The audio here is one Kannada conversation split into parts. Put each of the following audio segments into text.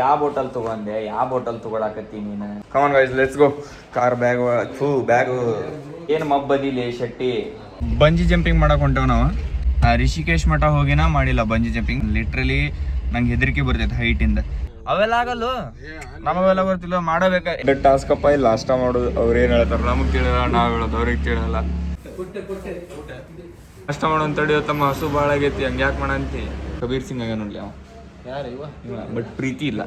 ಯಾವ ಬಾಟಲ್ ತಗೊಂಡೆ, ಯಾವ ಬಾಟಲ್ ತಗೊಳಕತ್ತಿ ನೀನು? Come on guys, let's go. Car bag ಏನು ಮಬ್ಬದಿಲಿ ಶೆಟ್ಟಿ. ಬಂಜಿ ಜಂಪಿಂಗ್ ಮಾಡಕ್ ಹೊಂಟೇವ್ ನಾವು. ರಿಷಿಕೇಶ್ ಮಠ ಹೋಗಿನ ಮಾಡಿಲ್ಲ ಬಂಜಿ ಜಂಪಿಂಗ್. ಲಿಟ್ರಲಿ ನಂಗೆ ಹೆದರಿಕೆ ಬರ್ತೈತೆ ಹೈಟಿಂದ. ಅವೆಲ್ಲ ಆಗಲ್ಲ, ನಮಗೆಲ್ಲ ಬರ್ತಿಲ್ಲ, ಮಾಡಬೇಕ. ಟಾಸ್ಕ್ ಅಪ್ಪ ಇಲ್ಲಿ ಲಾಸ್ಟ್ ಮಾಡೋದು. ಅವ್ರು ಏನು ಹೇಳ್ತಾರೆ ನಮಗೆ ತಿಳಿಯಲ್ಲ, ನಾವು ಹೇಳೋದು ಅವ್ರಿಗೆ ತಿಳಿಯಲ್ಲ. ಕಷ್ಟ ಮಾಡೋನ್ ತಡಿಯೋ ತಮ್ಮ, ಹಸು ಭಾಳ ಆಗೈತಿ, ಹಂಗೆ ಯಾಕೆ ಮಾಡಂತಿ? ಕಬೀರ್ ಸಿಂಗ್ ಆಗ ನೋಡ್ಲಿ ಅವ. ಬಟ್ ಪ್ರೀತಿ ಇಲ್ಲ.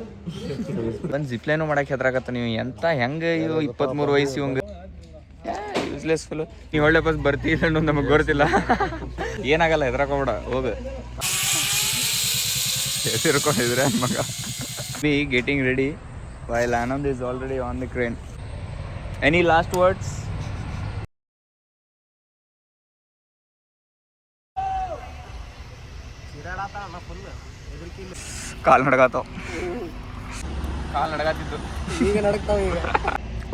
ಬಂದು ಜಿಪ್ಲೈನು ಮಾಡಕ್ಕೆ ಹೆದ್ರಾಕತ್ತ ನೀವು. ಎಂತ ಹೆಂಗೆ ಇವು 23 ವಯಸ್ಸು ಇವಂಗೆ ಯೂಸ್ಲೆಸ್ ಫುಲ್. ನೀವು ಒಳ್ಳೆ ಬಸ್ ಬರ್ತಿಲ್ಲ ನಮಗೆ ಗೊತ್ತಿಲ್ಲ. ಏನಾಗಲ್ಲ, ಹೆದ್ರಾಕೋಬೇಡ, ಹೋಗು. ಹೆಸರ್ಕೊಂಡಿದ್ರೆ ಮಗ. Be getting ready while Anand is already on the crane. Any last words? ಕಾಲ್ ನಡಗಾತಿತ್ತು, ಈಗ ನಡಕ್ತಾವ. ಈಗ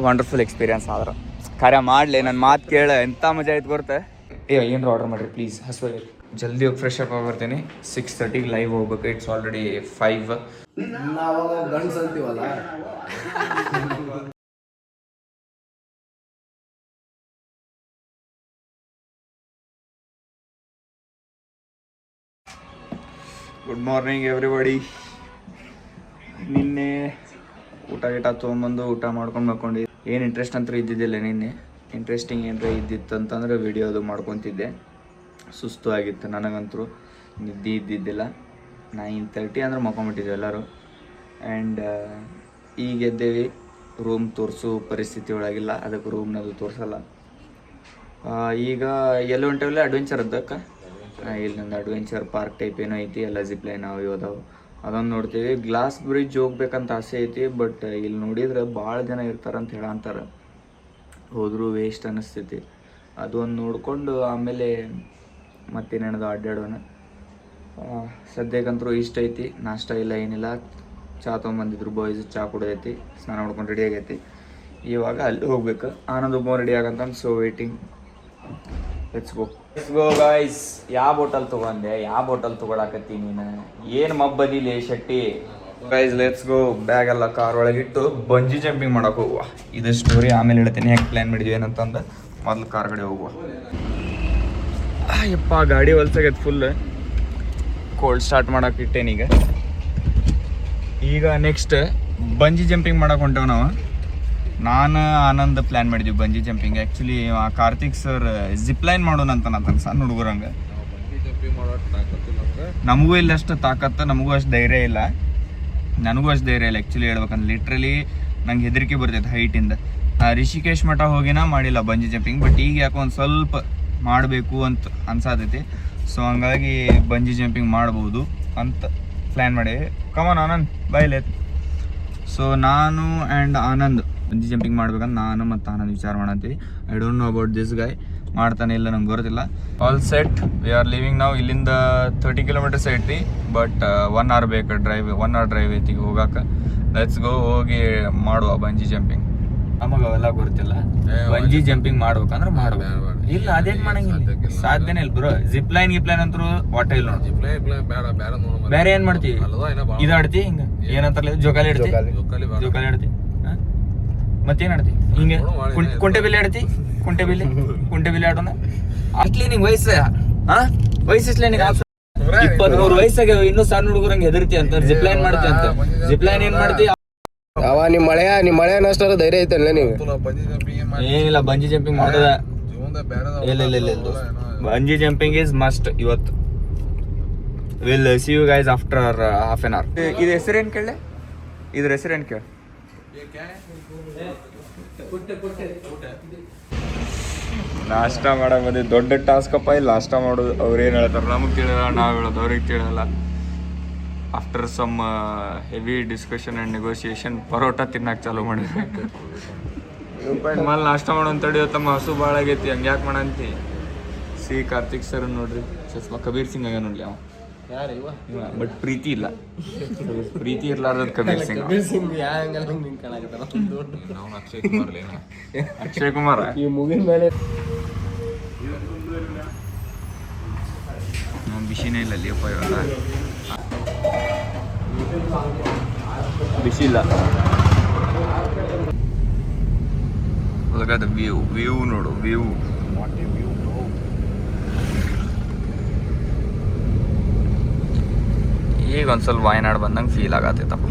ವಂಡರ್ಫುಲ್ ಎಕ್ಸ್ಪೀರಿಯನ್ಸ್ ಆದ್ರೆ ಕಾರ್ಯ ಮಾಡಲಿ. ನನ್ನ ಮಾತು ಕೇಳ, ಎಂಥ ಮಜಾ ಆಯ್ತು ಗೊತ್ತೆ. ಏನಾರು ಆರ್ಡರ್ ಮಾಡಿರಿ ಪ್ಲೀಸ್, ಹಸುವಾಗಿ. ಜಲ್ದಿ ಹೋಗಿ ಫ್ರೆಶ್ ಅಪ್ ಆಗಿರ್ತೀನಿ. 6:30 ಲೈವ್ ಹೋಗ್ಬೇಕು. It's already 5. ನಾವು ಗಂಡ್ಸ್ ಅಂತೀವಲ್ಲ. Good morning everybody. ನಿನ್ನೆ ಊಟ ತೊಗೊಂಬಂದು ಊಟ ಮಾಡ್ಕೊಂಡು ಮಲ್ಕೊಂಡು. ಏನು ಇಂಟ್ರೆಸ್ಟ್ ಅಂತೂ ಇದ್ದಿದ್ದಿಲ್ಲ ನಿನ್ನೆ. ಇಂಟ್ರೆಸ್ಟಿಂಗ್ ಏನಾರ ಇದ್ದಿತ್ತು ಅಂತಂದರೆ ವಿಡಿಯೋ ಅದು ಮಾಡ್ಕೊತಿದ್ದೆ. ಸುಸ್ತು ಆಗಿತ್ತು ನನಗಂತೂ, ನಿದ್ದೆ ಇದ್ದಿದ್ದಿಲ್ಲ. 9:30 ಅಂದ್ರೆ ಮಲ್ಕೊಂಬಿಟ್ಟಿದ್ವಿ ಎಲ್ಲರೂ. ಆ್ಯಂಡ್ ಈಗ ಎದ್ದೇವಿ. ರೂಮ್ ತೋರಿಸೋ ಪರಿಸ್ಥಿತಿ ಒಳಗಿಲ್ಲ, ಅದಕ್ಕೆ ರೂಮ್ನದು ತೋರಿಸಲ್ಲ. ಈಗ ಎಲ್ಲೋ ಹೊಂಟೇವಲ್ಲ ಅಡ್ವೆಂಚರ್ ಅದ್ದಕ್ಕೆ. ಇಲ್ಲೊಂದು ಅಡ್ವೆಂಚರ್ ಪಾರ್ಕ್ ಟೈಪ್ ಏನೋ ಐತಿ, ಎಲ್ಲ ಜಿಪ್ಲೈನ್ ಅವು ಇದಾವೆ, ಅದೊಂದು ನೋಡ್ತೀವಿ. ಗ್ಲಾಸ್ ಬ್ರಿಡ್ಜ್ ಹೋಗ್ಬೇಕಂತ ಆಸೆ ಐತಿ, ಬಟ್ ಇಲ್ಲಿ ನೋಡಿದ್ರೆ ಭಾಳ ಜನ ಇರ್ತಾರಂತ ಹೇಳಂತಾರೆ. ಹೋದರೂ ವೇಸ್ಟ್ ಅನ್ನಿಸ್ತೈತಿ. ಅದೊಂದು ನೋಡಿಕೊಂಡು ಆಮೇಲೆ ಮತ್ತೇನೇನದು ಅಡ್ಡಾಡೋಣ. ಸದ್ಯಕ್ಕಂತರೂ ಇಷ್ಟ ಐತಿ. ನಾಷ್ಟ ಇಲ್ಲ, ಏನಿಲ್ಲ. ಚಹಾ ತೊಗೊಂಬಂದಿದ್ರು ಬಾಯ್ಸ್, ಚಹಾ ಕುಡ್ದೈತಿ, ಸ್ನಾನ ಮಾಡ್ಕೊಂಡು ರೆಡಿ ಆಗೈತಿ. ಇವಾಗ ಅಲ್ಲಿ ಹೋಗ್ಬೇಕು. ಆನಂದ್ ಒಬ್ಬ ರೆಡಿ ಆಗಂತ. So waiting. Let's go guys. ಯಾವ ಬಾಟಲ್ ತಗೊಂಡೆ, ಯಾವ ಬಾಟಲ್ ತಗೊಳಕತ್ತಿ ನೀನು? ಏನು ಮಬ್ಬದಿಲಿ Shetty. Guys let's go. Bag ಎಲ್ಲ ಕಾರ್ ಒಳಗಿಟ್ಟು ಬಂಜಿ ಜಂಪಿಂಗ್ ಮಾಡಕ್ಕೆ ಹೋಗುವ. ಇದು ಸ್ಟೋರಿ ಆಮೇಲೆ ಹೇಳ್ತೀನಿ ಹೆಂಗೆ ಪ್ಲ್ಯಾನ್ ಮಾಡಿದ್ವಿ ಏನಂತಂದು. ಮೊದಲು ಕಾರ್ ಕಡೆ ಹೋಗುವ. ಯಪ್ಪ ಗಾಡಿ ಹೊಲ್ಸಾಗೈತೆ ಫುಲ್. ಕೋಲ್ಡ್ ಸ್ಟಾರ್ಟ್ ಮಾಡಕ್ಕೆ ಇಟ್ಟೇನೀಗ. ಈಗ ನೆಕ್ಸ್ಟ್ ಬಂಜಿ ಜಂಪಿಂಗ್ ಮಾಡಕ್ಕೆ ಹೊಂಟೇವ್ ನಾವು. ನಾನು ಆನಂದ್ ಪ್ಲ್ಯಾನ್ ಮಾಡಿದ್ವಿ bungee jumping. Actually Karthik sir zipline ಮಾಡೋಣ ಅಂತ ಸಣ್ಣ ಹುಡುಗರಂಗೆ. ನಮಗೂ ಇಲ್ಲ ಅಷ್ಟು ತಾಕತ್ತು, ನಮಗೂ ಅಷ್ಟು ಧೈರ್ಯ ಇಲ್ಲ, ನನಗೂ ಅಷ್ಟು ಧೈರ್ಯ ಇಲ್ಲ ಆ್ಯಕ್ಚುಲಿ ಹೇಳ್ಬೇಕಂದ್ರೆ. ಲಿಟ್ರಲಿ ನಂಗೆ ಹೆದರಿಕೆ ಬರ್ತೈತೆ ಹೈಟಿಂದ. ರಿಷಿಕೇಶ್ ಮಠ ಹೋಗಿನ ಮಾಡಿಲ್ಲ ಬಂಜಿ ಜಂಪಿಂಗ್, ಬಟ್ ಈಗ ಯಾಕೋ ಒಂದು ಸ್ವಲ್ಪ ಮಾಡಬೇಕು ಅಂತ ಅನ್ಸಾತೈತಿ. ಸೊ ಹಂಗಾಗಿ ಬಂಜಿ ಜಂಪಿಂಗ್ ಮಾಡ್ಬೋದು ಅಂತ ಪ್ಲ್ಯಾನ್ ಮಾಡೀವಿ. ಕಮಾನ್ ಆನಂದ್ ಬೈಲೆ. ಸೊ ನಾನು ಆ್ಯಂಡ್ ಆನಂದ್ ಬಂಜಿ ಜಂಪಿಂಗ್ ಮಾಡ್ಬೇಕಂತ ನಾನು ಮತ್ತು ಆನಂದ್ ವಿಚಾರ ಮಾಡತ್ತೀವಿ. I don't know about this guy, ಮಾಡ್ತಾನೆ ಇಲ್ಲ ನಂಗೆ ಗೊತ್ತಿಲ್ಲ. All set, we are leaving ನಾವು. ಇಲ್ಲಿಂದ 30 kilometers ಐತಿ, ಬಟ್ 1 hour ಬೇಕು ಡ್ರೈವ್. 1 hour ಡ್ರೈವ್ ಐತಿ ಹೋಗಕ್ಕೆ. ಲೆಟ್ಸ್ ಗೋ, ಹೋಗಿ ಮಾಡುವ ಬಂಜಿ ಜಂಪಿಂಗ್. ನಮಗೆ ಅವೆಲ್ಲ ಗೊತ್ತಿಲ್ಲ. ಬಂಜಿ ಜಂಪಿಂಗ್ ಮಾಡ್ಬೇಕಂದ್ರೆ ಮಾಡ್ಬೇಕು. ಇಲ್ಲ ಅದೇನು ಮಾಡಂಗಿಲ್ಲ, ಸಾಧ್ಯನೇ ಇಲ್ಲ ಬ್ರೋ. ಜಿಪ್ಲೈನ್ ಅಂತೂ ವಾಟ ಇಲ್ಲ ನೋಡಿ. ಬೇರೆ ಏನು ಮಾಡ್ತೀವಿ? ಇದು ಆಡ್ತಿ ಹಿಂಗೆ ಏನಂತಾರಲ್ಲ, ಜೋಕಾಲಿ ಆಡ್ತಿ. ಮತ್ತೇನು ಆಡ್ತಿ? ಹಿಂಗೆ ಕುಂಟೆಬಿಲ್ಲೆ ಆಡ್ತಿ. ಕುಂಟೆಬಿಲ್ಲೆ ಆಡೋಣ. ಅಟ್ಲಿ ನಿಂಗೆ ವಯಸ್ಸು ವಯಸ್ಸಲ್ಲಿ ನಿಂಗೆ 23 ವಯಸ್ಸಾಗ್ಯಾವ, ಇನ್ನೂ ಸಣ್ಣ ಹುಡುಗರಂಗೆ ಹೆದರ್ತಿ ಅಂತ. ಜಿಪ್ಲೈನ್ ಮಾಡ್ತಿ ಅಂತ. ಜಿಪ್ಲೈನ್ ಏನ್ ಮಾಡ್ತಿ? ಅವ ನಿಮ್ಮ ಮಳೆ ಅಷ್ಟಾರ ಧೈರ್ಯ ಐತಲ್ಲ ನೀವು? ಏನಿಲ್ಲ, ಬಂಜಿ ಜಂಪಿಂಗ್ ಮಾಡೋದ. ಇಲ್ಲ ಬಂಜಿ ಜಂಪಿಂಗ್ ಇಸ್ ಮಸ್ಟ್ ಇವತ್ತು. Will see you guys after half an hour. ಇದು ಹೆಸರೇನು ಕೇಳಿ? ಇದ್ರ ಹೆಸರೇನು ಕೇಳಿ? ನಾಷ್ಟ ಮಾಡಕ್ ಬಂದಿದ್ದು ದೊಡ್ಡ ಟಾಸ್ಕ್ ಅಪ್ಪ ಇಲ್ಲಿ ನಾಷ್ಟ ಮಾಡೋದು. ಅವ್ರು ಏನು ಹೇಳ್ತಾರೆ ನಮಗೆ ತಿಳಿಯಲ್ಲ, ನಾವು ಹೇಳೋದು ಅವ್ರಿಗೆ ತಿಳಿಯಲ್ಲ. After some heavy discussion and negotiation parotta ತಿನ್ನಕ್ಕೆ ಚಾಲೂ ಮಾಡಿದ್ವಿ. ಮೇಲೆ ನಾಷ್ಟ ಮಾಡೋನ್ ತಡಿಯೋ ತಮ್ಮ, ಹಸು ಭಾಳ ಆಗೈತಿ, ಹಂಗೆ ಯಾಕೆ ಮಾಡಂತಿ? ಸಿ ಕಾರ್ತಿಕ್ ಸರ್ ನೋಡ್ರಿ, ಚಸ್ಮಾ ಕಬೀರ್ ಸಿಂಗ್ ಆಗ ನೋಡ್ಲಿ ಅವ. ಬಟ್ ಪ್ರೀತಿ ಇಲ್ಲ. ಪ್ರೀತಿ ಇರ್ಲಾರ್ದ ಕಬೀರ್ ಸಿಂಗ್. ಅಕ್ಷಯ್ ಕುಮಾರ್ ಈ ಮುಗಿನ ಮೇಲೆ ಬಿಸಿನೇ ಇಲ್ಲ ಅಲ್ಲಿ ಅಪ್ಪ ಇವಾಗ. ಬಿಸಿ ಇಲ್ಲ. Look at the view ನೋಡು ವ್ಯೂ. ಈಗ ಒಂದು ಸ್ವಲ್ಪ ವಾಯನಾಡ್ ಬಂದಂಗೆ ಫೀಲ್ ಆಗತ್ತೈತಪ್ಪ.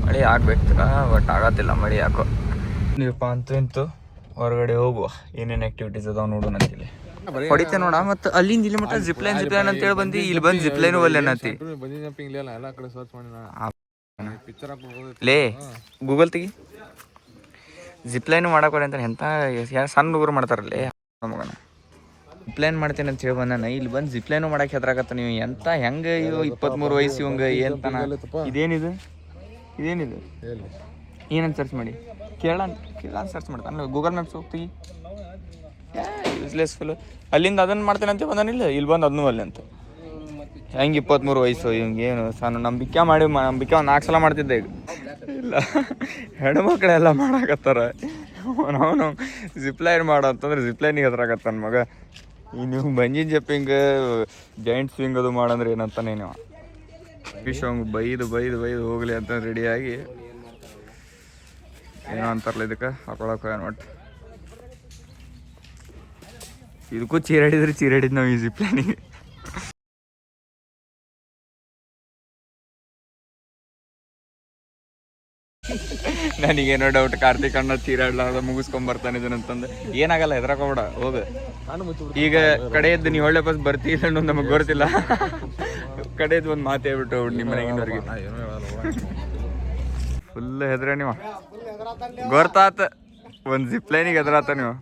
ಮಳೆ ಆಗ್ಬೇಕಲ್ಲ, ಬಟ್ ಆಗತ್ತಿಲ್ಲ ಮಳೆ ಯಾಕೋ. ನೀವಪ್ಪ ಅಂತೂ ಹೊರಗಡೆ ಹೋಗುವ, ಏನೇನು ಆಕ್ಟಿವಿಟೀಸ್ ಅದಾವ ನೋಡೋಣ ಅಂತೇಳಿ. ಹೊಡಿತೆ ನೋಡ, ಮತ್ತೆ ಅಲ್ಲಿಂದ ಇಲ್ಲಿ ಮಟ್ಟ ಜಿಪ್ಲೈನ್ ಅಂತ ಹೇಳಿ ಬಂದು ಇಲ್ಲಿ ಬಂದು ಜಿಪ್ಲೈನು ಒಲ್ಲೆ ಅನ್ನತಿ. ಲೇ ಗೂಗಲ್ ತೆಗಿ, ಜಿಪ್ಲೈನು ಮಾಡಕ್ಕೆ ಅಂತ ಎಂತ ಸಣ್ಣ ಹುಡುಗರು ಮಾಡ್ತಾರಲ್ಲೇ ಮಗನ. ಜಿಪ್ಲೈನ್ ಮಾಡ್ತೇನೆ ಅಂತ ಹೇಳಿ ಬಂದಾನ, ಇಲ್ಲಿ ಬಂದು ಜಿಪ್ಲೈನು ಮಾಡಕ್ಕೆ ಹೆದ್ರಾಕತ್ತ. ನೀವು ಎಂತ ಹೆಂಗೆ ಇವು 23 ವಯಸ್ಸು ಇವಂಗ ಏನ್ತಾನ. ಇದೇನಿದು ಏನಂತ ಸರ್ಚ್ ಮಾಡಿ ಕೇಳ ಸರ್ಚ್ ಮಾಡ್ತಾನಲ್ಲ ಗೂಗಲ್ ಮ್ಯಾಪ್ಸ್ ಹೋಗ್ತೀವಿ. Useless full. ಅಲ್ಲಿಂದ ಅದನ್ನು ಮಾಡ್ತೇನೆ ಅಂತ ಬಂದಾನಿಲ್ಲ, ಇಲ್ಲಿ ಬಂದು ಅದನ್ನೂ ಅಲ್ಲಿ ಅಂತ. ಹೆಂಗೆ 23 ವಯಸ್ಸು ಇವಂಗೆ ಏನು ಸಣ್ಣ ನಂಬಿಕೆ ಒಂದು 4 ಸಲ ಮಾಡ್ತಿದ್ದೆ. ಈಗ ಇಲ್ಲ, ಹೆಣ್ಮಕ್ಳೆಲ್ಲ ಮಾಡಾಕತ್ತಾರ. ಅವನು ಜಿಪ್ಲೈನ್ ಮಾಡೋ ಅಂತಂದ್ರೆ ಜಿಪ್ಲೈನಿಗೆ ಹೆದ್ರಾಕತ್ತಾನ ಮಗ. ಈ ನೀವು ಬಂಜಿ ಜಂಪಿಂಗ್ ಜಾಯಿಂಟ್ ಸ್ವಿಂಗ್ ಅದು ಮಾಡಂದ್ರೆ ಏನಂತಾನೆ ನೀವು ಫಿಶ್ ಹಂಗೆ ಬೈದು ಹೋಗ್ಲಿ ಅಂತ ರೆಡಿಯಾಗಿ ಏನೋ ಅಂತಾರಲ್ಲ ಇದಕ್ಕೆ ಹಾಕೊಳಕ್ಕೆ ಒಟ್ಟು ಇದಕ್ಕೂ ಚೀರಾಡಿದ್ ನಾವು ಈ ಜಿಪ್ಲೈನಿಗೆ. ನನಗೇನೋ ಡೌಟ್, ಕಾರ್ತಿಕ್ ಅಣ್ಣ ಚೀರಾಡ್ಲಾರ್ದ ಮುಗಿಸ್ಕೊಂಬರ್ತಾನೆ ಇದನ್ನಂತಂದು. ಏನಾಗಲ್ಲ, ಹೆದ್ರಾಕೋಬೇಡ, ಹೋಗ. ಈಗ ಕಡೆಯದ್ದು ನೀವು ಒಳ್ಳೆ ಬಸ್ ಬರ್ತೀಲ್ಲ ಅನ್ನೋದು ನಮಗೆ ಗೊತ್ತಿಲ್ಲ. ಕಡೆಯದ್ದು ಒಂದು ಮಾತು ಹೇಳ್ಬಿಟ್ಟು ನಿಮ್ಮ ಮನೆಗಿನವ್ರಿಗೆ ಫುಲ್ ಹೆದ್ರ ನೀವು ಗೊತ್ತಾತ. ಒಂದು ಜಿಪ್ಲೈನಿಗೆ ಹೆದ್ರಾತ ನೀವು.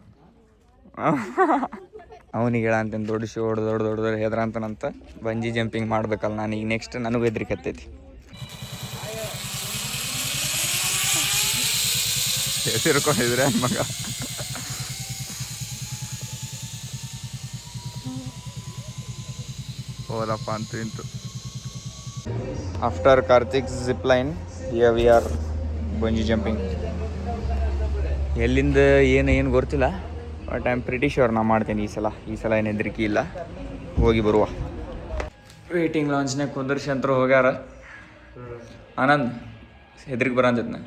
ಅವನಿಗೆ ಹೇಳ ಅಂತೇನು ದೊಡ್ಡ ಹೆದ್ರ ಅಂತನಂತ. ಬಂಜಿ ಜಂಪಿಂಗ್ ಮಾಡ್ಬೇಕಲ್ಲ ನಾನು ಈಗ ನೆಕ್ಸ್ಟ್. ನನಗೂ ಹೆದ್ರಿಕೆ ಹತ್ತೈತಿ. ಹೆಸರ್ಕೊಂಡಿದ್ರೆ ಮಗ. ಹೋದಪ್ಪ ಇಂತು. After Karthik zip line we are bungee jumping. ಎಲ್ಲಿಂದ ಏನು ಗೊತ್ತಿಲ್ಲ, but I am pretty sure ನಾ ಮಾಡ್ತೀನಿ ಈ ಸಲ ಏನು ಹೆದರಿಕೆ ಇಲ್ಲ. ಹೋಗಿ ಬರುವ. ವೇಟಿಂಗ್ ಲಾಂಚ್ನಾಗ ಕುಂದರ್ಸಿ ಅಂತ ಹೋಗ್ಯಾರ. ಆನಂದ್ ಹೆದರಿಕೆ ಬರಂತೈತೆ.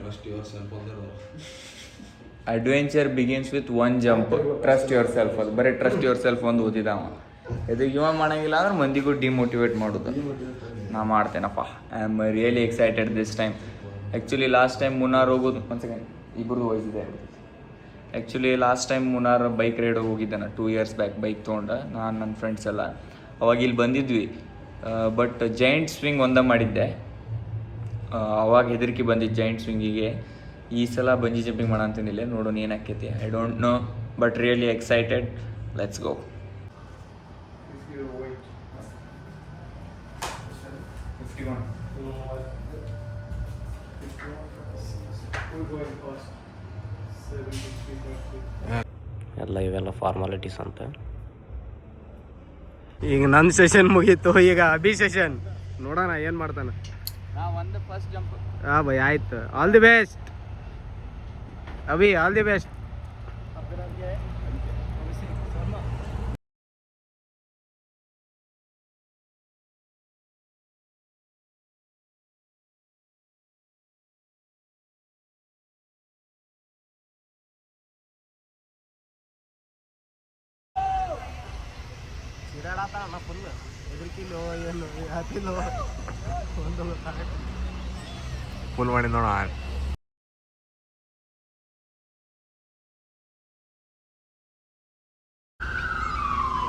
Adventure begins with 1 jump, trust yourself. ಅದು ಬರೀ ಟ್ರಸ್ಟ್ ಯುವರ್ ಸೆಲ್ಫ್ ಒಂದು ಓದಿದಾವ. ಇದಕ್ಕೆ ಇವ ಮಾಡಂಗಿಲ್ಲ ಅಂದ್ರೆ ಮಂದಿಗೂ ಡಿಮೋಟಿವೇಟ್ ಮಾಡೋದು. ನಾ ಮಾಡ್ತೇನಪ್ಪ. I am really excited this time. Actually last time Munnar ಹೋಗೋದು, ಒಂದು ಸೆಕೆಂಡ್ ಇಬ್ಬರು ವಯಸ್ಸಿದೆ. Actually last time Munnar bike ride ಹೋಗಿದ್ದೆ ನಾನು 2 years ಬ್ಯಾಕ್. ಬೈಕ್ ತೊಗೊಂಡು ನಾನು ನನ್ನ ಫ್ರೆಂಡ್ಸ್ ಎಲ್ಲ ಅವಾಗ ಇಲ್ಲಿ ಬಂದಿದ್ವಿ. ಬಟ್ ಜೈಂಟ್ ಸ್ವಿಂಗ್ ಒಂದೇ ಮಾಡಿದ್ದೆ. ಅವಾಗ ಹೆದರಿಕೆ ಬಂದಿದ್ದು ಜೈಂಟ್ ಸ್ವಿಂಗಿಗೆ. ಈ ಸಲ ಬಂಜಿ ಜಂಪಿಂಗ್ ಮಾಡೋ ಅಂತಿದ್ದಿಲ್ಲ, ನೋಡೋಣ ಏನಾಕೈತಿ. I don't know, but really excited. Let's go. ಇವೆಲ್ಲ ಫಾರ್ಮಾಲಿಟೀಸ್ ಅಂತ. ಈಗ ನನ್ನ ಸೆಷನ್ ಮುಗೀತು, ಈಗ ಅಭಿ ಸೆಷನ್. ನೋಡೋಣ ಏನು ಮಾಡ್ತಾನೆ. ಒಂದು ಫಸ್ಟ್ ಜಂಪ್. ಹಾಂ ಬೈ, ಆಯ್ತು. All the best Abhi, all the best. Full ಎದುರ್ಕಿಲ್ಲೋ ಏನು ಹತ್ತಿಲ್ಲೋ ಒಂದು ಫುಲ್ ಮಾಡಿ ನೋಡ.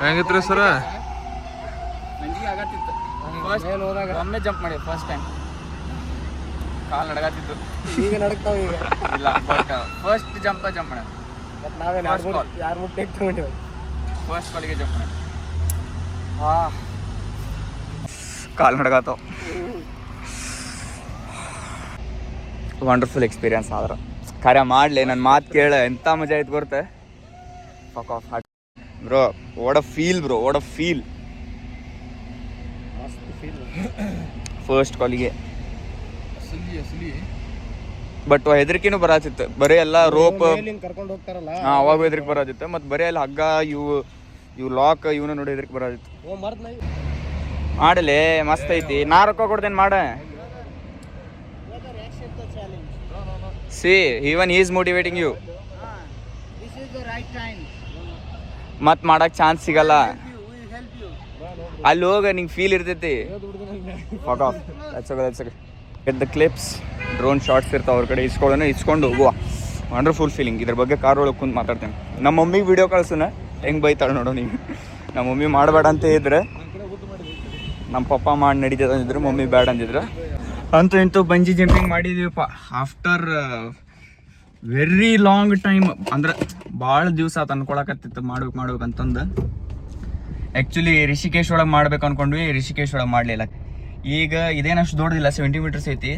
ಹೆಂಗಿತ್ರಿ ಸರ? ಮಂಜಿಗೆ ಆಗತ್ತಿತ್ತು. ಒಮ್ಮೆ ಜಂಪ್ ಮಾಡಿ ಫಸ್ಟ್ ಟೈಮ್ ಕಾಲು ನಡಗತ್ತಿತ್ತು. ಈಗ ನಡಕ್ತಾವ ಈಗ ಇಲ್ಲ, ಬಟ್ ಫಸ್ಟ್ ಜಂಪ್ ಮಾಡಿ. ಬಟ್ ನಾವೇನು ಯಾರು ಮುಟ್ಟೆ ತಗೊಂಡಿವಿ. ಫಸ್ಟ್ ಕಾಲಿಗೆ ಜಂಪ್ ಮಾಡಿ. ಕಾಲು ನಡಗತ್ತವ. Wonderful experience. ಆದ್ರೆ ಖರೆ ಮಾಡಲಿ, ನನ್ನ ಮಾತು ಕೇಳ ಎಂಥ ಮಜಾ ಆಯ್ತು ಗೊತ್ತೆ. Fuck of bro, what a feel bro, what a feel. First ಕಾಲಿಗೆ ಬಟ್ ಹೆದರಿಕೆನೂ ಬರತ್ತಿತ್ತು. ಬರೀ ಎಲ್ಲ ರೋಪ್ ಕರ್ಕೊಂಡು ಹೋಗ್ತಾರಲ್ಲ, ಅವಾಗ ಹೆದರಿಕೆ ಬರತ್ತಿತ್ತು. ಮತ್ತು ಬರೀ ಅಲ್ಲಿ ಹಗ್ಗ ಇವು ಇವು ಲಾಕ್ ಇವನು ನೋಡಿ ಎದ್ರಿಗೆ ಬರೋದಿತ್ತು. ಓ ಮರ್ದ್ ನೈ ಮಾಡಲೇ ಮಸ್ತ್ ಐತಿ. ನಾ ರೊಕ್ಕ ಕೊಡ್ತೇನೆ ಮಾಡ. See even is motivating you. ಮತ್ ಮಾಡಕ್ ಚಾನ್ಸ್ ಸಿಗಲ್ಲ. ಅಲ್ಲಿ ಹೋಗ ನಿಂಗೆ ಫೀಲ್ ಇರ್ತೈತಿ. Get the clips, drone shorts ಇರ್ತಾವ ಅವ್ರ ಕಡೆ ಇಸ್ಕೊಂಡು ಹೋಗುವ. Wonderful feeling. ಇದ್ರ ಬಗ್ಗೆ ಕಾರ್ ಒಳಗೆ ಕುಂತು ಮಾತಾಡ್ತೇನೆ. ನಮ್ಮ ಮಮ್ಮಿಗೆ ವಿಡಿಯೋ ಕಳ್ಸುನ ಹೆಂಗೆ ಬೈತಾಳೆ ನೋಡು ನೀವು. ನಮ್ಮ ಮಮ್ಮಿ ಮಾಡಬೇಡ ಅಂತ ಇದ್ರೆ, ನಮ್ಮ ಪಪ್ಪ ಮಾಡಿ ನಡೀತದೆ ಅಂದಿದ್ರು, ಮಮ್ಮಿ ಬೇಡ ಅಂದಿದ್ರು. ಅಂತೂ ಇಂತೂ ಬಂಜಿ ಜಂಪಿಂಗ್ ಮಾಡಿದೀವಪ್ಪ ಆಫ್ಟರ್ ವೆರಿ ಲಾಂಗ್ ಟೈಮ್. ಅಂದ್ರೆ ಭಾಳ ದಿವಸ ಆತ ಅನ್ಕೊಳಕತ್ತಿತ್ತು ಮಾಡ್ಬೇಕಂತಂದು. ಆ್ಯಕ್ಚುಲಿ ರಿಷಿಕೇಶ್ ಒಳಗೆ ಮಾಡ್ಬೇಕು ಅಂದ್ಕೊಂಡ್ವಿ, ರಿಷಿಕೇಶ್ ಒಳಗೆ ಮಾಡಲಿಲ್ಲ. ಈಗ ಇದೇನಷ್ಟು ದೊಡ್ಡದಿಲ್ಲ, 70 ಮೀಟರ್ಸ್ ಐತಿ.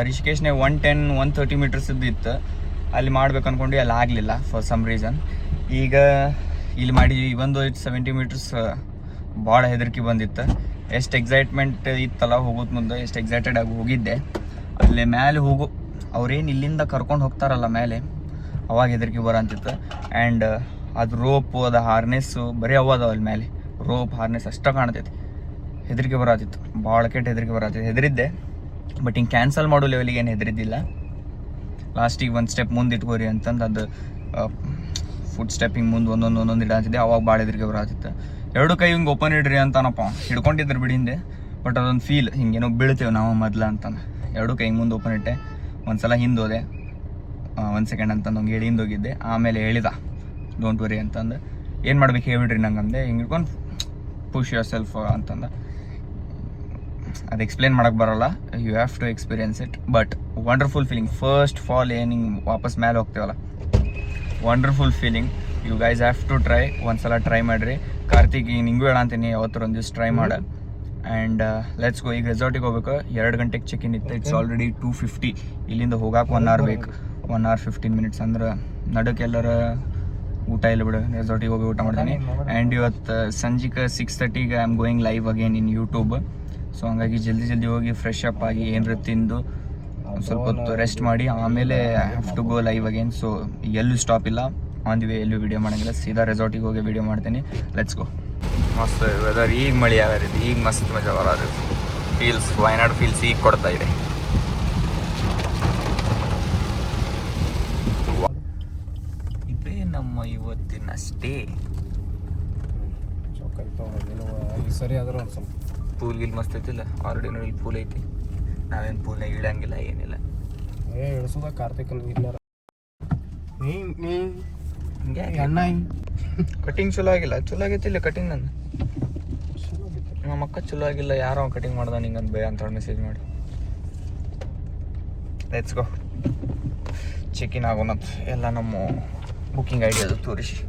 ರಿಷಿಕೇಶ್ನೇ 110-130 ಮೀಟರ್ಸ್ ಇತ್ತು. ಅಲ್ಲಿ ಮಾಡ್ಬೇಕು ಅಂದ್ಕೊಂಡ್ವಿ, ಅಲ್ಲಿ ಆಗಲಿಲ್ಲ ಫಾರ್ ಸಮ್ ರೀಸನ್. ಈಗ ಇಲ್ಲಿ ಮಾಡಿದ್ವಿ. ಇವೊಂದು 70 ಮೀಟರ್ಸ್ ಭಾಳ ಹೆದರಿಕೆ ಬಂದಿತ್ತು. ಎಷ್ಟು ಎಕ್ಸೈಟ್ಮೆಂಟ್ ಇತ್ತಲ್ಲ ಹೋಗೋದು ಮುಂದೆ, ಎಷ್ಟು ಎಕ್ಸೈಟೆಡ್ ಆಗಿ ಹೋಗಿದ್ದೆ. ಅಲ್ಲೇ ಮೇಲೆ ಹೋಗೋ ಅವ್ರೇನು ಇಲ್ಲಿಂದ ಕರ್ಕೊಂಡು ಹೋಗ್ತಾರಲ್ಲ ಮೇಲೆ, ಅವಾಗ ಹೆದರಿಕೆ ಬರೋಂತಿತ್ತು. ಆ್ಯಂಡ್ ಅದು ರೋಪು, ಅದು ಹಾರ್ನೆಸ್ಸು ಬರೀ ಅದಾವ ಅಲ್ಲಿ ಮೇಲೆ. ರೋಪ್ ಹಾರ್ನೆಸ್ ಅಷ್ಟೇ ಕಾಣ್ತೈತಿ. ಹೆದರಿಕೆ ಬರತ್ತಿತ್ತು, ಭಾಳ ಕೆಟ್ಟ ಹೆದರಿಕೆ ಬರತ್ತಿತ್ತು. ಹೆದರಿದ್ದೆ, ಬಟ್ ಹಿಂಗೆ ಕ್ಯಾನ್ಸಲ್ ಮಾಡೋ ಲೆವೆಲಿಗೆ ಏನು ಹೆದರಿದ್ದಿಲ್ಲ. ಲಾಸ್ಟಿಗೆ ಒಂದು ಸ್ಟೆಪ್ ಮುಂದೆ ಇಟ್ಕೋರಿ ಅಂತಂದು ಅದು ಫುಡ್ ಸ್ಟೆಪ್ಪಿಂಗ್ ಮುಂದೆ ಒಂದೊಂದು ಇಡಾತಿದ್ದೆ. ಅವಾಗ ಭಾಳ ಹೆದರಿಕೆ ಬರತ್ತಿತ್ತು. ಎರಡು ಕೈ ಹಿಂಗೆ ಓಪನ್ ಇಡ್ರಿ ಅಂತಾನಪ್ಪ, ಹಿಡ್ಕೊಂಡಿದ್ರು ಬಿಡಿಂದೆ. ಬಟ್ ಅದೊಂದು ಫೀಲ್ ಹಿಂಗೇನೋ ಬೀಳ್ತೇವೆ ನಾವು ಮೊದಲು ಅಂತಾನೆ. ಎರಡು ಕೈ ಮುಂದೆ ಓಪನ್ ಇಟ್ಟೆ. ಒಂದು ಸಲ ಹಿಂದೋದೆ, 1 ಸೆಕೆಂಡ್ ಅಂತಂದು ಹಂಗೆ ಹೇಳಿ ಹಿಂದೋಗಿದ್ದೆ. ಆಮೇಲೆ ಹೇಳಿದ ಡೋಂಟ್ ವರಿ ಅಂತಂದು. ಏನು ಮಾಡ್ಬೇಕು ಹೇಳ್ಬಿಡ್ರಿ ನಂಗೆ ಅಂದೆ. ಹಿಂಗೆ ಹಿಡ್ಕೊಂಡು ಪುಷ್ ಯುವರ್ ಸೆಲ್ಫ್ ಅಂತಂದು. ಅದು ಎಕ್ಸ್ಪ್ಲೇನ್ ಮಾಡೋಕ್ಕೆ ಬರೋಲ್ಲ, you have to experience it. But wonderful feeling. First fall ಏನು ಹಿಂಗೆ ವಾಪಸ್ ಮೇಲೆ ಹೋಗ್ತೇವಲ್ಲ, wonderful feeling. You guys have to try. ಒಂದು ಸಲ ಟ್ರೈ ಮಾಡಿರಿ. ಕಾರ್ತಿಕ್ ನಿಂಗೂ ಹೇಳಂತೀನಿ, ಯಾವತ್ತರ ಒಂದು ದಿವ್ಸ ಟ್ರೈ ಮಾಡ. And let's go. ಈಗ ರೆಸಾರ್ಟಿಗೆ ಹೋಗ್ಬೇಕು. 2 ಗಂಟೆಗೆ ಚೆಕ್ ಇನ್ ಇತ್ತು. It's already 2:50. ಇಲ್ಲಿಂದ ಹೋಗಕ್ಕೆ 1 hour ಬೇಕು. 1 hour 15 minutes. ಅಂದ್ರೆ ನಡಕ್ಕೆ ಎಲ್ಲರ ಊಟ ಇಲ್ಲ ಬಿಡು. ರೆಸಾರ್ಟಿಗೆ ಹೋಗಿ ಊಟ ಮಾಡ್ತೀನಿ. ಆ್ಯಂಡ್ ಇವತ್ತು ಸಂಜಿಕೆ 6:30ಗೆ I am going live again in YouTube. So ಹಂಗಾಗಿ ಜಲ್ದಿ ಹೋಗಿ ಫ್ರೆಶ್ ಅಪ್ ಆಗಿ ಏನಾರ ತಿಂದು ಒಂದು ಸ್ವಲ್ಪ ಹೊತ್ತು ರೆಸ್ಟ್ ಮಾಡಿ ಆಮೇಲೆ I have to go live again. So ಎಲ್ಲೂ ಸ್ಟಾಪ್ ಇಲ್ಲ, ಆನ್ ದಿ ವೇ ಎಲ್ಲೂ ವೀಡಿಯೋ ಮಾಡೋಂಗಿಲ್ಲ. ಸೀದಾ ರೆಸಾರ್ಟಿಗೆ ಹೋಗಿ ವೀಡಿಯೋ ಮಾಡ್ತೀನಿ. Let's go. ಮಸ್ತ್ ವೆದರ್. ಈಗ ಮಳೆ ಆಗೈತಿ, ಈಗ ಮಸ್ತ್ ಮಜಾ ಬರೋದು. ಫೀಲ್ಸ್, ವಯನಾಡ್ ಫೀಲ್ಸ್ ಈಗ ಕೊಡ್ತಾ ಇದೆ. ಇದೇ ನಮ್ಮ ಇವತ್ತಿನ ಸ್ಟೇ. ಸರಿ ಆದ್ರೆ ಒಂದು ಸ್ವಲ್ಪ ಪೂಲ್ ಗಿಲ್ ಮಸ್ತ್ ಐತಿಲ್ಲ. ಆಲ್ರೆಡಿ ನೋಡಿ ಪೂಲ್ ಐತಿ. ನಾವೇನು ಪೂಲ್ನಾಗ ಇಳಂಗಿಲ್ಲ, ಏನಿಲ್ಲ. ಇಳಿಸೋದ ಕಾರ್ತಿಕ್ ಇಲ್ಲ. ಹಿಂಗೆ ಕಟಿಂಗ್ ಚಲೋ ಆಗಿಲ್ಲ. ಚಲೋ ಆಗೈತಿಲ್ಲ ಕಟಿಂಗ್. ನನ್ನ ನಮ್ಮ ಅಕ್ಕ ಚಲೋ ಆಗಿಲ್ಲ, ಯಾರೋ ಕಟಿಂಗ್ ಮಾಡ್ದ ನಿಂಗಂತ ಬೇ ಅಂತ ಮೆಸೇಜ್ ಮಾಡಿ. Let's go. ಚೆಕ್ ಇನ್ ಆಗೋಣತ್. ಎಲ್ಲ ನಮ್ಮ ಬುಕ್ಕಿಂಗ್ ಐಡಿ ಅದು ತೋರಿಸಿ.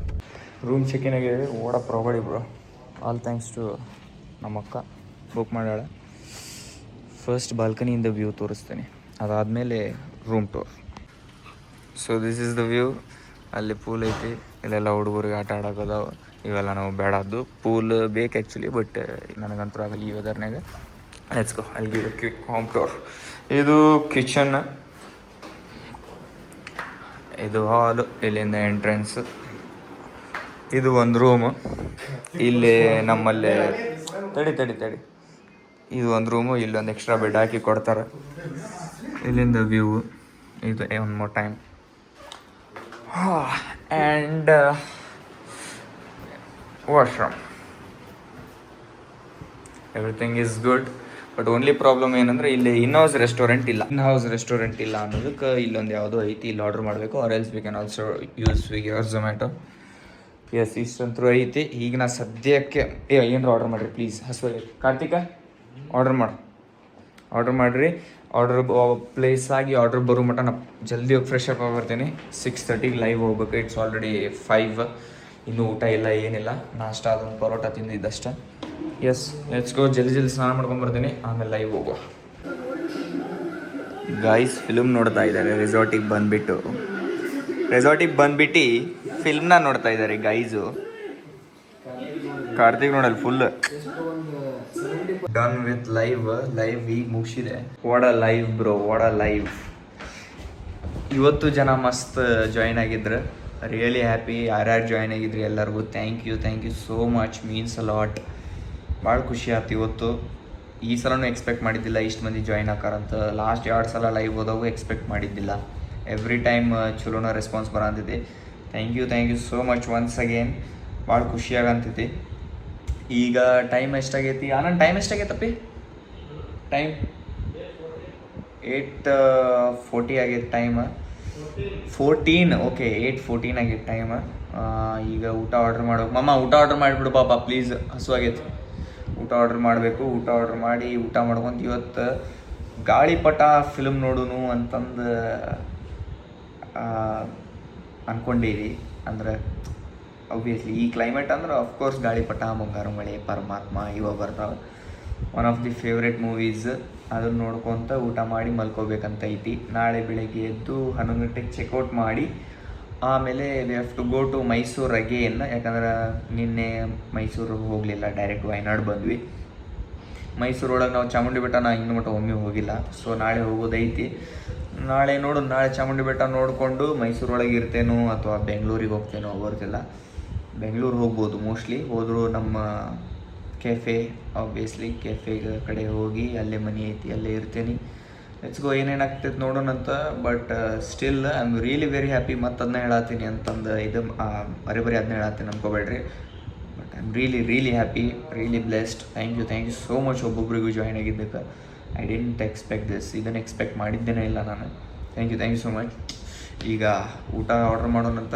ರೂಮ್ ಚೆಕ್ ಇನ್ ಆಗಿದೆ. ಓಡ provide bro. All thanks to ನಮ್ಮ ಅಕ್ಕ ಬುಕ್ ಮಾಡ್ಯಾಳ. ಫಸ್ಟ್ ಬಾಲ್ಕನಿಯಿಂದ ವ್ಯೂ ತೋರಿಸ್ತೇನೆ, ಅದಾದಮೇಲೆ room tour. So this is the view. ಅಲ್ಲಿ ಪೂಲ್ ಐತಿ. ಇಲ್ಲೆಲ್ಲ ಹುಡುಗರಿಗೆ ಆಟ ಆಡೋಕದಾವ. ಇವೆಲ್ಲ ನಾವು ಬೇಡದ್ದು. ಪೂಲ್ ಬೇಕು ಆ್ಯಕ್ಚುಲಿ, ಬಟ್ ನನಗಂತೂ ಆಗಲ್ಲ ಈ ವೆದರ್ನಾಗ. Let's go. ಅಲ್ಲಿ ಗಿವ್ ಕ್ವಿಕ್ ಹೋಮ್ ಟೂರ್. ಇದು ಕಿಚನ್, ಇದು ಹಾಲು, ಇಲ್ಲಿಂದ ಎಂಟ್ರೆನ್ಸ್. ಇದು ಒಂದು ರೂಮು. ಇಲ್ಲಿ ನಮ್ಮಲ್ಲಿ ತಡಿ ಇದು ಒಂದು ರೂಮು. ಇಲ್ಲೊಂದು ಎಕ್ಸ್ಟ್ರಾ ಬೆಡ್ ಹಾಕಿ ಕೊಡ್ತಾರೆ. ಇಲ್ಲಿಂದ ವ್ಯೂ. ಇದು one more time. And washroom. Everything is good. But only problem ಏನಂದರೆ ಇಲ್ಲಿ ಇನ್ ಹೌಸ್ ರೆಸ್ಟೋರೆಂಟ್ ಇಲ್ಲ ಅನ್ನೋದಕ್ಕೆ ಇಲ್ಲೊಂದು ಯಾವುದೋ ಐತಿ. ಇಲ್ಲಿ ಆರ್ಡರ್ ಮಾಡಬೇಕು. Or else we can also use Swiggy or Zomato. Yes, ಇಷ್ಟಂತೂ ಐತಿ. ಈಗ ನಾ ಸದ್ಯಕ್ಕೆ ಏನಾರು ಆರ್ಡರ್ ಮಾಡಿರಿ ಪ್ಲೀಸ್. ಹಸುವಾಗಿ ಕಾರ್ತಿಕ ಆರ್ಡರ್ ಮಾಡಿರಿ. ಆರ್ಡರ್ ಪ್ಲೇಸ್ ಆಗಿ ಆರ್ಡರ್ ಬರೋ ಮಟ್ಟ ನಾ ಜಲ್ದಿ ಹೋಗಿ ಫ್ರೆಶ್ ಅಪ್ ಆಗಿರ್ತೀನಿ. 6:30ಗೆ ಲೈವ್ ಹೋಗ್ಬೇಕು. It's already 5. ಇನ್ನೂ ಊಟ ಇಲ್ಲ, ಏನಿಲ್ಲ. ನಾಷ್ಟ ಅದೊಂದು ಪರೋಟ ತಿಂದಿದ್ದಷ್ಟೇ. Yes, let's go. ಜಲ್ದಿ ಸ್ನಾನ ಮಾಡ್ಕೊಂಬರ್ತೀನಿ, ಆಮೇಲೆ ಲೈವ್ ಹೋಗುವ. ಗೈಸ್ ಫಿಲ್ಮ್ ನೋಡ್ತಾ ಇದ್ದಾರೆ. ರೆಸಾರ್ಟಿಗೆ ಬಂದುಬಿಟ್ಟು ಫಿಲ್ಮ್ನ ನೋಡ್ತಾ ಇದ್ದಾರೆ ಗೈಸು. ಕಾರ್ತಿಕ್ ನೋಡಲ್ ಫುಲ್ ಡನ್ ವಿತ್ ಲೈವ್ ಈಗ ಮುಗಿಸಿದೆ. What a live bro, what a live. ಇವತ್ತು ಜನ ಮಸ್ತ್ ಜಾಯಿನ್ ಆಗಿದ್ರು. Really happy. ಯಾರ್ಯಾರು ಜಾಯ್ನ್ ಆಗಿದ್ರಿ ಎಲ್ಲರಿಗೂ thank you so much, means a lot. ಭಾಳ ಖುಷಿ ಆಯ್ತು ಇವತ್ತು. ಈ ಸಲನೂ ಎಕ್ಸ್ಪೆಕ್ಟ್ ಮಾಡಿದ್ದಿಲ್ಲ ಇಷ್ಟು ಮಂದಿ ಜಾಯ್ನ್ ಆಕಾರಂತ. ಲಾಸ್ಟ್ 2 ಸಲ ಲೈವ್ ಹೋದಾಗೂ ಎಕ್ಸ್ಪೆಕ್ಟ್ ಮಾಡಿದ್ದಿಲ್ಲ. ಎವ್ರಿ ಟೈಮ್ ಚಲೋನ ರೆಸ್ಪಾನ್ಸ್ ಬರಂತೈತಿ. Thank you so much once again. ಭಾಳ ಖುಷಿಯಾಗಂತೈತಿ. ಈಗ ಟೈಮ್ ಎಷ್ಟಾಗೈತಿ? ಆನಂದ್ ಟೈಮ್ ಎಷ್ಟಾಗೈತಪ್ಪಿ? ಟೈಮ್ 8:40 ಆಗೈತೆ ಟೈಮ್. 14 ಓಕೆ 8:14 ಆಗೈತೆ ಟೈಮ್. ಈಗ ಊಟ ಆರ್ಡ್ರ್ ಮಾಡ್ಬೇಕು. ಮಮ್ಮ ಊಟ ಆರ್ಡ್ರ್ ಮಾಡಿಬಿಡು ಪಾಪ ಪ್ಲೀಸ್, ಹಸುವಾಗೈತಿ. ಊಟ ಆರ್ಡ್ರ್ ಮಾಡಬೇಕು. ಊಟ ಆರ್ಡ್ರ್ ಮಾಡಿ ಊಟ ಮಾಡ್ಕೊಂತ ಇವತ್ತು ಗಾಳಿಪಟ ಫಿಲ್ಮ್ ನೋಡೋನು ಅಂತಂದು ಅಂದ್ಕೊಂಡೀವಿ. ಅಂದ್ರೆ ಒಬ್ವಿಯಸ್ಲಿ ಈ ಕ್ಲೈಮೇಟ್ ಅಂದ್ರೆ ಅಫ್ಕೋರ್ಸ್ ಗಾಳಿಪಟ, ಮುಂಗಾರು ಮಳೆ, ಪರಮಾತ್ಮ ಇವ ಬರ್ತಾವೆ. One of the favourite movies. ಅದನ್ನು ನೋಡ್ಕೊತ ಊಟ ಮಾಡಿ ಮಲ್ಕೋಬೇಕಂತ ಐತಿ. ನಾಳೆ ಬೆಳಗ್ಗೆ ಎದ್ದು 11 ಗಂಟೆಗೆ ಚೆಕ್ಔಟ್ ಮಾಡಿ ಆಮೇಲೆ we have to go to Mysuru again. ಯಾಕಂದ್ರೆ ನಿನ್ನೆ ಮೈಸೂರು ಹೋಗಲಿಲ್ಲ, ಡೈರೆಕ್ಟ್ ವಯನಾಡ್ ಬಂದ್ವಿ. ಮೈಸೂರೊಳಗೆ ನಾವು ಚಾಮುಂಡಿ ಬೆಟ್ಟ ಇನ್ನೂ ಮಟ್ಟ ಒಮ್ಮೆ ಹೋಗಿಲ್ಲ. ಸೊ ನಾಳೆ ಹೋಗೋದೈತಿ. ನಾಳೆ ಚಾಮುಂಡಿ ಬೆಟ್ಟ ನೋಡಿಕೊಂಡು ಮೈಸೂರೊಳಗೆ ಇರ್ತೇನೋ ಅಥವಾ ಬೆಂಗಳೂರಿಗೆ ಹೋಗ್ತೇನೋ ಗೊತ್ತಿಲ್ಲ. ಬೆಂಗಳೂರು ಹೋಗ್ಬೋದು ಮೋಸ್ಟ್ಲಿ. ಹೋದರೂ ನಮ್ಮ ಕೆಫೆ, ಆಬ್ವಿಯಸ್ಲಿ ಕೆಫೆ ಕಡೆ ಹೋಗಿ ಅಲ್ಲೇ ಮನೆ ಐತಿ, ಅಲ್ಲೇ ಇರ್ತೀನಿ. ಲೆಟ್ಸ್ ಗೋ, ಏನೇನಾಗ್ತೈತೆ ನೋಡೋಣಂತ. But still I am really very happy. ಮತ್ತು ಅದನ್ನ ಹೇಳತ್ತೀನಿ ಅಂತಂದು ಇದು ಬರೀ ಅದನ್ನ ಹೇಳತ್ತೀನಿ ಅನ್ಕೋಬೇಡ್ರಿ. But I am really happy, really blessed. Thank you so much ಒಬ್ಬೊಬ್ರಿಗೂ ಜಾಯ್ನ್ ಆಗಿದ್ದಕ್ಕೆ. I didn't expect this. ಇದನ್ನು ಎಕ್ಸ್ಪೆಕ್ಟ್ ಮಾಡಿದ್ದೇನೆ ಇಲ್ಲ ನಾನು. Thank you so much. ಈಗ ಊಟ ಆರ್ಡ್ರ್ ಮಾಡೋಣಂತ.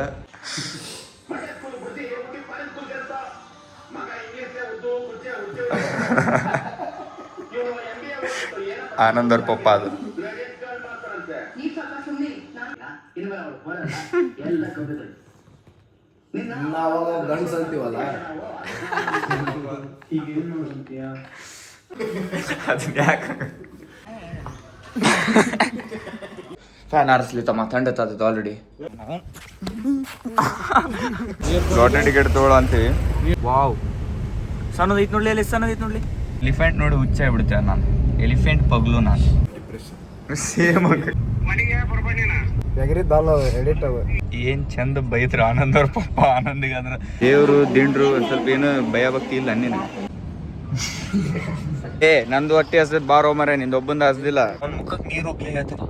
ಆನಂದ್ ಅವ್ರ ಪಪ್ಪ ಅದು. ನಾವಾಗ ಗಂಡ್ಸ್ ಅಂತೀವಲ್ಲ, ಅದನ್ನ ಯಾಕೆ ಫ್ಯಾನ್ ಆರಿಸ್ಲಿ ತಮ್ಮ, ಥಂಡ ತಾತೈತೆ ಆಲ್ರೆಡಿ. ಲಾಟ್ರಿ ಟಿಕೆಟ್ ತೊಗೊಳ್ಳೋ ಅಂತೀವಿ. ವಾವ್, ಸಣ್ಣದೈತೆ ನೋಡ್ಲಿ, ಅಲ್ಲಿ ಸಣ್ಣದೈತೆ ನೋಡ್ಲಿ. ಎಲಿಫೆಂಟ್ ನೋಡಿ ಹುಚ್ಚ ಆಗ್ಬಿಡ್ತೇವೆ ನಾನು. ಎಲಿಫೆಂಟ್ ಪಗ್ಲು ನಾನು ಸೇಮ್. ಎಡಿಟ್ ಅವ ಏನ್ ಚಂದ ಬೈತ್ರ ಆನಂದ್ ಅವ್ರ ಪಪ್ಪ. ಆನಂದಿಗೆ ಅಂದ್ರೆ ದೇವ್ರು ದಿಂಡ್ರು ಒಂದ್ ಸ್ವಲ್ಪ ಏನು ಭಯ ಭಕ್ತಿ ಇಲ್ಲ ನೀನು. ನಂದು ಹೊಟ್ಟೆ ಹಸ್ದದ್ ಬಾರೋ ಮರ, ನಿಂದ ಒಬ್ಬಂದ ಹಸ್ದಿಲ್ಲ. ಒಂದ್ ಮುಖಕ್ಕೆ ನೀರು ಹೋಗ್ಲಿ ಹೇಳ್ತೀನಿ.